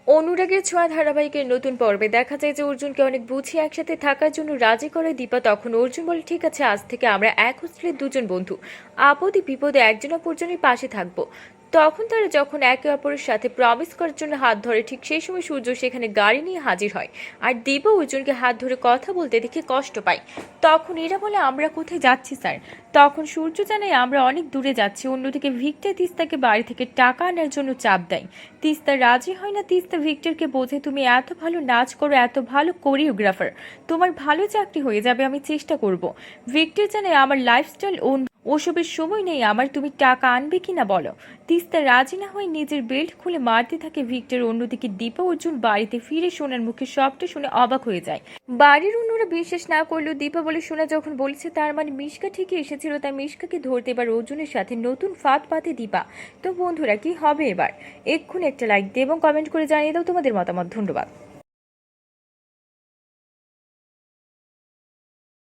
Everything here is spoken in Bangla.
অনুরাগের ছোঁয়া ধারাবাহিকের নতুন পর্বে দেখা যায় যে অর্জুনকে অনেক বুঝিয়ে একসাথে থাকার জন্য রাজি করে দীপা। তখন অর্জুন বলে, ঠিক আছে, আজ থেকে আমরা এক হোস্টেলের দুজন বন্ধু, আপদে বিপদে একজন অপরজনের পাশে থাকবো। তখন তারা যখন একে অপরের সাথে প্রমিস করার জন্য হাত ধরে, ঠিক সেই সময় সূর্য সেখানে গাড়ি নিয়ে হাজির হয়। আর দীপা অর্জুনকে হাত ধরে কথা বলতে দেখে কষ্ট পায়। তখন এরা বলে, আমরা কোথায় যাচ্ছি স্যার? তখন সূর্য জানায়, আমরা অনেক দূরে যাচ্ছি। অন্যদিকে ভিক্টর তিস্তাকে বাড়ি থেকে টাকা আনার জন্য চাপ দেয়। তিস্তা রাজি হয় না। তিস্তা ভিক্টরকে বোঝে, তুমি এত ভালো নাচ করো, এত ভালো কোরিওগ্রাফার, তোমার ভালো চাকরি হয়ে যাবে, আমি চেষ্টা করব। ভিক্টর জানায়, আমার লাইফস্টাইল ওসবের সময় নেই আমার, তুমি টাকা আনবে কিনা বলো। তিস্তা রাজি না হয়ে নিজের বেল্ট খুলে মারতে থাকে ভিক্টর। অন্যদিকে দীপা অর্জুন বাড়িতে ফিরে সোনার মুখে সবটা শুনে অবাক হয়ে যায়। বাড়ির অন্যরা বিশ্বাস না করলেও দীপা বলে, সোনা যখন বলেছে তার মানে মিশকা ঠিকই এসেছিল, তাই মিশকাকে ধরতে এবার অর্জুনের সাথে নতুন ফাঁদ পাতে দীপা। তো বন্ধুরা, কি হবে এবার? এক্ষুনি একটা লাইক দিয়ে এবং কমেন্ট করে জানিয়ে দাও তোমাদের মতামত। ধন্যবাদ।